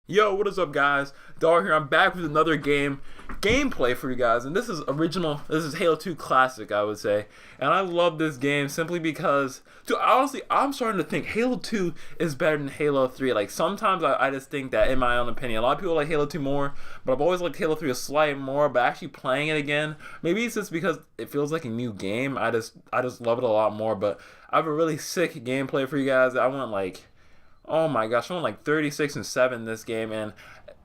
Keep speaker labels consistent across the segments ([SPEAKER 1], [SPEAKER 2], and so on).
[SPEAKER 1] Yo, what is up, guys? Dog here. I'm back with another gameplay for you guys, and this is original. This is Halo 2 Classic, I would say, and I love this game simply because, dude, honestly, I'm starting to think Halo 2 is better than Halo 3. Like sometimes I just think that, in my own opinion, a lot of people like Halo 2 more, but I've always liked Halo 3 a slight more. But actually playing it again, maybe it's just because it feels like a new game. I just love it a lot more. But I have a really sick gameplay for you guys. I want like. Oh my gosh, I went like 36-7 this game, and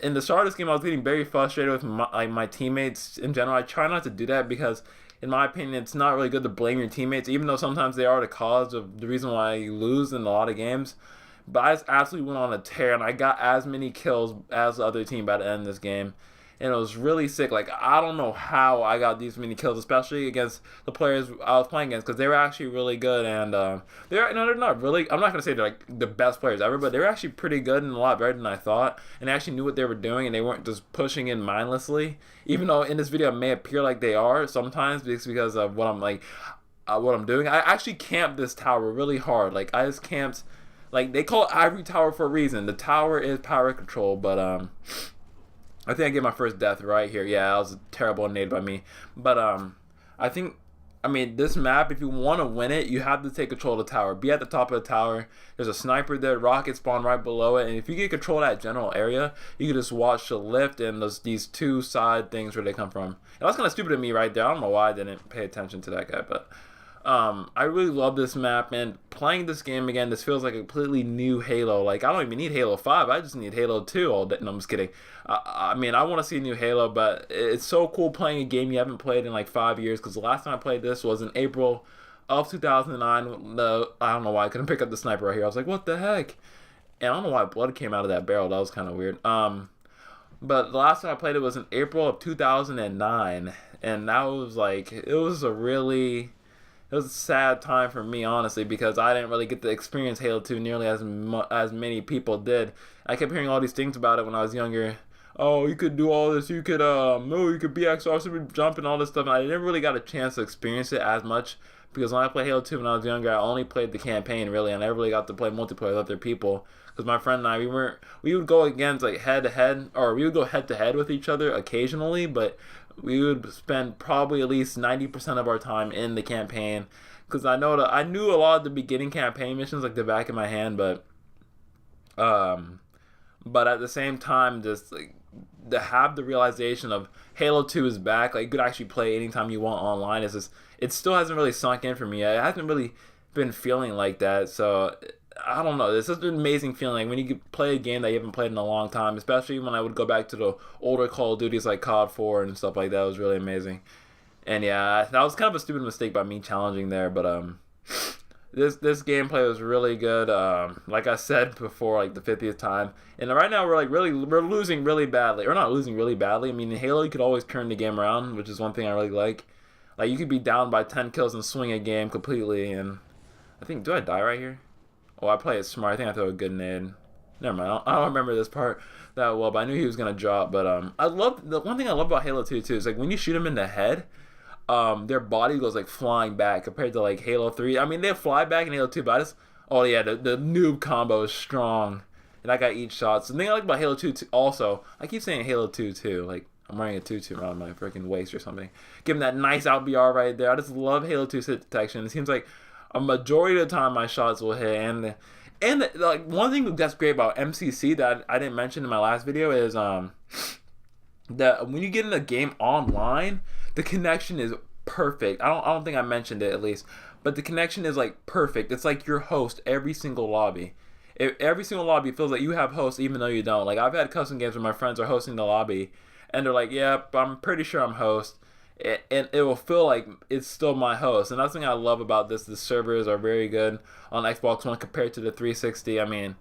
[SPEAKER 1] in the start of this game, I was getting very frustrated with my teammates in general. I try not to do that because, in my opinion, it's not really good to blame your teammates, even though sometimes they are the cause of the reason why you lose in a lot of games. But I just absolutely went on a tear, and I got as many kills as the other team by the end of this game. And it was really sick. Like, I don't know how I got these many kills, especially against the players I was playing against, because they were actually really good. And they're not really. I'm not gonna say they're like the best players ever, but they were actually pretty good and a lot better than I thought. And they actually knew what they were doing, and they weren't just pushing in mindlessly. Even though in this video it may appear like they are sometimes, because of what I'm like, what I'm doing. I actually camped this tower really hard. Like I just camped. Like they call it Ivory Tower for a reason. The tower is power control, but I think I get my first death right here. Yeah, that was a terrible nade by me. But I mean, this map, if you want to win it, you have to take control of the tower. Be at the top of the tower. There's a sniper there. Rockets spawn right below it. And if you get control of that general area, you can just watch the lift and these two side things where they come from. And that's kind of stupid of me right there. I don't know why I didn't pay attention to that guy, but I really love this map, and playing this game again, this feels like a completely new Halo. Like, I don't even need Halo 5, I just need Halo 2 all day. No, I'm just kidding. I mean, I want to see a new Halo, but it's so cool playing a game you haven't played in like 5 years, because the last time I played this was in April of 2009. I don't know why I couldn't pick up the sniper right here. I was like, what the heck? And I don't know why blood came out of that barrel. That was kind of weird. But the last time I played it was in April of 2009, and that was like, it was a sad time for me, honestly, because I didn't really get to experience Halo 2 nearly as many people did. I kept hearing all these things about it when I was younger. Oh, you could do all this, you could move, you could BXR, super jump and all this stuff, and I never really got a chance to experience it as much, because when I played Halo 2 when I was younger, I only played the campaign, really. I never really got to play multiplayer with other people, because my friend and I, we would go against, like, head-to-head, or we would go head-to-head with each other occasionally, but we would spend probably at least 90% of our time in the campaign, because I knew a lot of the beginning campaign missions like the back of my hand, but at the same time, just like to have the realization of Halo 2 is back, like you could actually play anytime you want online, it still hasn't really sunk in for me. It hasn't really been feeling like that, so I don't know. It's just an amazing feeling when you can play a game that you haven't played in a long time, especially when I would go back to the older Call of Duties like COD 4 and stuff like that. It was really amazing. And yeah, that was kind of a stupid mistake by me challenging there, but this gameplay was really good. Like I said before, like the 50th time. And right now we're losing really badly. Or not losing really badly. I mean, in Halo you could always turn the game around, which is one thing I really like. Like you could be down by 10 kills and swing a game completely, and I think, do I die right here? Oh, I play it smart. I think I throw a good nade. Never mind. I don't remember this part that well, but I knew he was gonna drop. But the one thing I love about Halo 2 too is like when you shoot him in the head, their body goes like flying back compared to like Halo 3. I mean, they fly back in Halo 2, but oh yeah, the noob combo is strong, and I got each shot. So the thing I like about Halo 2 also, I keep saying Halo 2 too, like I'm wearing a tutu around my freaking waist or something. Give him that nice out BR right there. I just love Halo 2's hit detection. It seems like a majority of the time my shots will hit, and like one thing that's great about MCC that I didn't mention in my last video is that when you get in a game online, the connection is perfect. I don't think I mentioned it at least, but the connection is like perfect. It's like your host every single lobby. Every single lobby feels like you have hosts even though you don't. Like I've had custom games where my friends are hosting the lobby, and they're like, "Yep, I'm pretty sure I'm host." And it will feel like it's still my host. And that's the thing I love about this. The servers are very good on Xbox One compared to the 360. I mean,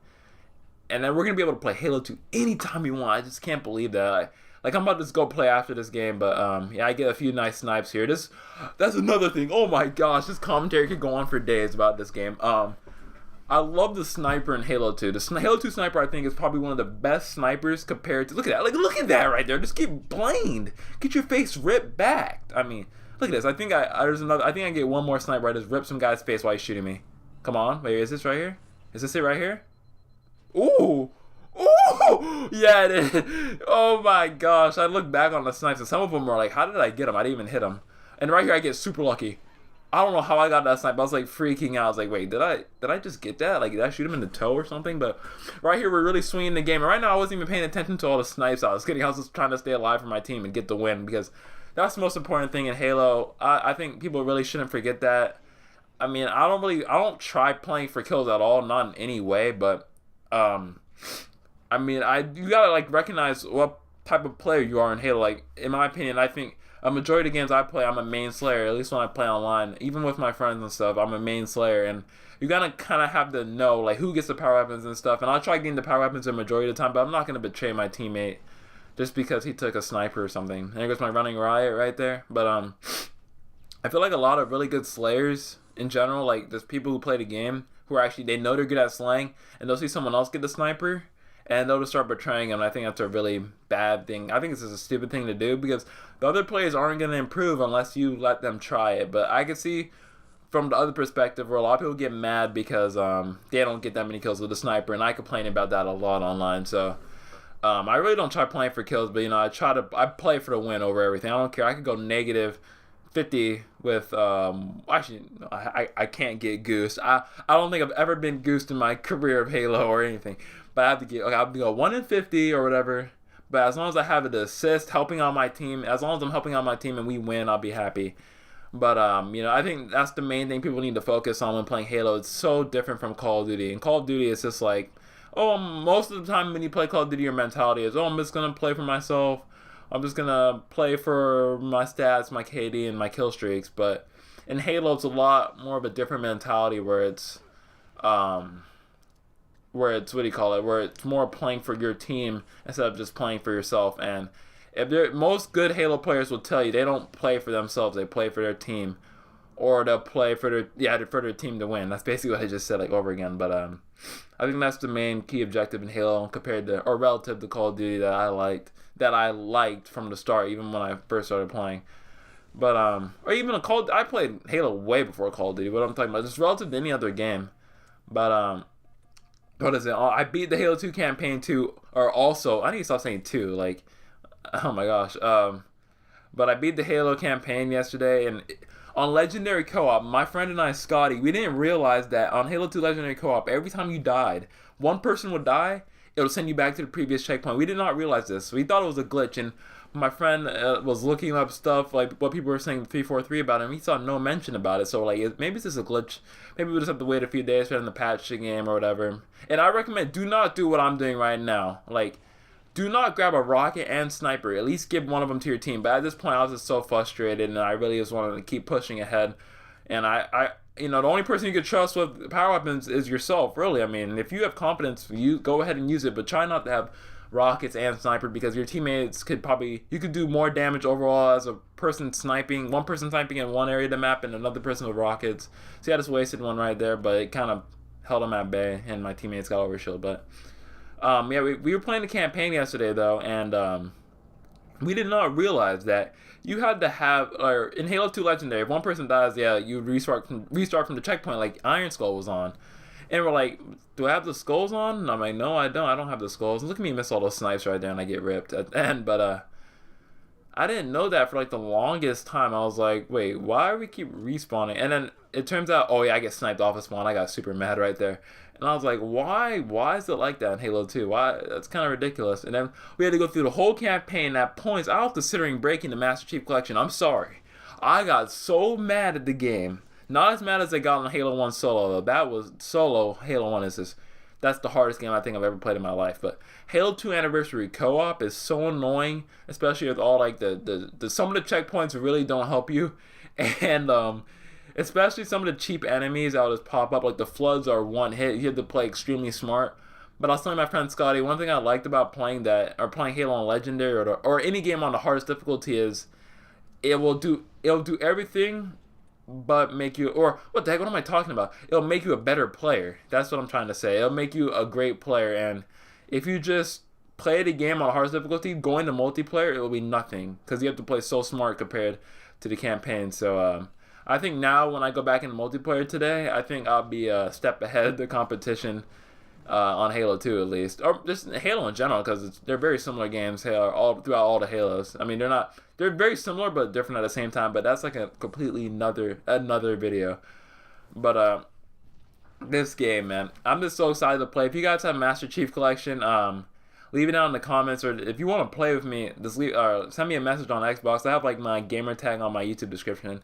[SPEAKER 1] and then we're going to be able to play Halo 2 anytime you want. I just can't believe that. Like, I'm about to just go play after this game. But, yeah, I get a few nice snipes here. That's another thing. Oh, my gosh. This commentary could go on for days about this game. I love the sniper in Halo 2. The Halo 2 sniper, I think, is probably one of the best snipers compared to... Look at that. Like, look at that right there. Just get blamed. Get your face ripped back. I mean, look at this. I think I think I get one more sniper. I just rip some guy's face while he's shooting me. Come on. Wait, is this right here? Is this it right here? Ooh. Ooh. Oh, yeah, it is. Oh my gosh. I look back on the snipes and some of them are like, how did I get them? I didn't even hit them. And right here, I get super lucky. I don't know how I got that snipe. I was like freaking out. I was like, wait, did I just get that? Like, did I shoot him in the toe or something? But right here, we're really swinging the game. And right now, I wasn't even paying attention to all the snipes I was getting. I was just trying to stay alive for my team and get the win because that's the most important thing in Halo. I think people really shouldn't forget that. I mean, I don't try playing for kills at all, not in any way. But I mean, you gotta like recognize what type of player you are in Halo. Like, in my opinion, I think a majority of games I play, I'm a main slayer. At least when I play online, even with my friends and stuff, I'm a main slayer. And you gotta kind of have to know like who gets the power weapons and stuff. And I'll try getting the power weapons the majority of the time, but I'm not gonna betray my teammate just because he took a sniper or something. And there goes my running riot right there. But I feel like a lot of really good slayers in general, like there's people who play the game who are actually, they know they're good at slaying, and they'll see someone else get the sniper, and they'll just start betraying them. I think that's a really bad thing. I think this is a stupid thing to do because the other players aren't going to improve unless you let them try it. But I can see from the other perspective where a lot of people get mad because they don't get that many kills with the sniper, and I complain about that a lot online. So I really don't try playing for kills, but you know, I play for the win over everything. I don't care. I could go negative 50 with actually no, I can't get goosed. I don't think I've ever been goosed in my career of Halo or anything. But I have to go 1 in 50 or whatever. But as long as I have an assist helping out my team, as long as I'm helping out my team and we win, I'll be happy. But you know, I think that's the main thing people need to focus on when playing Halo. It's so different from Call of Duty. And Call of Duty is just like, oh, most of the time when you play Call of Duty, your mentality is, oh, I'm just gonna play for myself. I'm just gonna play for my stats, my KD, and my kill streaks. But in Halo, it's a lot more of a different mentality where it's what do you call it? Where it's more playing for your team instead of just playing for yourself. And most good Halo players will tell you they don't play for themselves; they play for their team, or they'll play for their team to win. That's basically what I just said like over again. But I think that's the main key objective in Halo compared to or relative to Call of Duty that I liked from the start, even when I first started playing. But or even I played Halo way before Call of Duty. What I'm talking about, just relative to any other game. But what is it? I beat the Halo 2 campaign too, or also I need to stop saying 2. Like, oh my gosh. But I beat the Halo campaign yesterday, and on Legendary Co-op, my friend and I, Scotty, we didn't realize that on Halo 2 Legendary Co-op, every time you died, one person would die, it would send you back to the previous checkpoint. We did not realize this. We thought it was a glitch, and my friend was looking up stuff, like what people were saying in 343 about it, and he saw no mention about it. So, like, maybe it's just a glitch. Maybe we just have to wait a few days for them to patch the game or whatever. And I recommend, do not do what I'm doing right now. Like, do not grab a rocket and sniper. At least give one of them to your team. But at this point, I was just so frustrated, and I really just wanted to keep pushing ahead. And you know, the only person you could trust with power weapons is yourself, really. I mean, if you have confidence, you go ahead and use it, but try not to have rockets and sniper because your teammates you could do more damage overall as a person sniping, one person sniping in one area of the map and another person with rockets. See, I just wasted one right there, but it kind of held them at bay, and my teammates got overshield. But yeah, we were playing the campaign yesterday though, and we did not realize that you had to have, or in Halo 2 Legendary, if one person dies, yeah, you restart from the checkpoint like Iron Skull was on. And we're like, do I have the skulls on? And I'm like, no, I don't have the skulls. And look at me miss all those snipes right there, and I get ripped at the end. But I didn't know that for like the longest time. I was like, wait, why do we keep respawning? And then it turns out, oh yeah, I get sniped off of spawn. I got super mad right there. And I was like, why is it like that in Halo 2? Why? That's kind of ridiculous. And then we had to go through the whole campaign at points. I was considering breaking the Master Chief Collection. I'm sorry. I got so mad at the game. Not as mad as I got on Halo 1 solo, though. That was solo. Halo 1 that's the hardest game I think I've ever played in my life. But Halo 2 Anniversary Co-op is so annoying, especially with all like the some of the checkpoints really don't help you. And especially some of the cheap enemies that will just pop up, like the floods are one hit. You have to play extremely smart. But I was telling my friend Scotty, one thing I liked about playing Halo on Legendary or any game on the hardest difficulty is it'll do everything but make you, or what the heck, what am I talking about? It'll make you a better player. That's what I'm trying to say. It'll make you a great player. And if you just play the game on the hardest difficulty, going to multiplayer, it will be nothing because you have to play so smart compared to the campaign. So I think now when I go back into multiplayer today, I think I'll be a step ahead of the competition on Halo 2 at least, or just Halo in general, because they're very similar games. Halo all throughout all the Halos. I mean, they're very similar but different at the same time. But that's like a completely another video. But this game, man, I'm just so excited to play. If you guys have Master Chief Collection, leave it down in the comments, or if you want to play with me, just send me a message on Xbox. I have like my gamer tag on my YouTube description.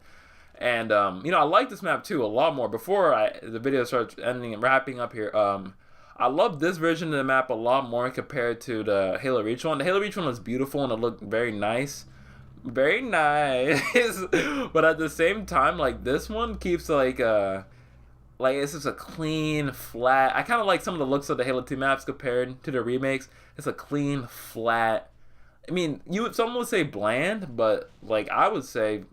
[SPEAKER 1] And I like this map too a lot more. Before the video starts ending and wrapping up here, I love this version of the map a lot more compared to the Halo Reach one. The Halo Reach one was beautiful and it looked very nice. Very nice. But at the same time, like this one keeps like it's just a clean, flat. I kind of like some of the looks of the Halo 2 maps compared to the remakes. It's a clean, flat. I mean, someone would say bland, but like I would say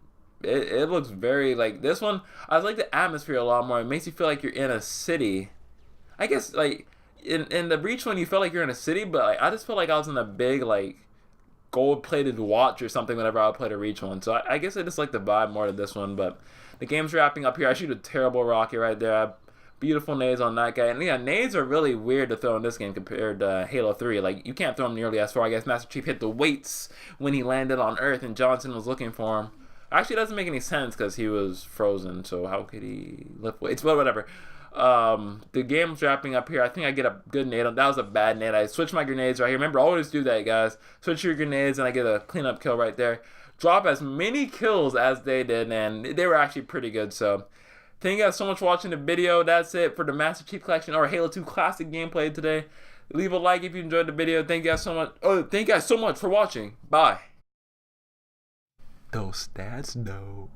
[SPEAKER 1] it looks very like this one. I like the atmosphere a lot more. It makes you feel like you're in a city. I guess like in the Reach one, you felt like you're in a city, but like, I just felt like I was in a big like gold-plated watch or something whenever I would play the Reach one. So I guess I just like the vibe more than this one. But the game's wrapping up here. I shoot a terrible rocket right there. I have beautiful nades on that guy. And yeah, nades are really weird to throw in this game compared to Halo 3. Like, you can't throw them nearly as far. I guess Master Chief hit the weights when he landed on Earth and Johnson was looking for him. Actually, it doesn't make any sense because he was frozen, so how could he lift weights? But whatever. The game's wrapping up here. I think I get a good nade on. That was a bad nade. I switched my grenades right here. Remember, always do that, guys. Switch your grenades, and I get a cleanup kill right there. Drop as many kills as they did, and they were actually pretty good. So, thank you guys so much for watching the video. That's it for the Master Chief Collection or Halo 2 Classic gameplay today. Leave a like if you enjoyed the video. Thank you guys so much. Oh, thank you guys so much for watching. Bye. Those stats, no.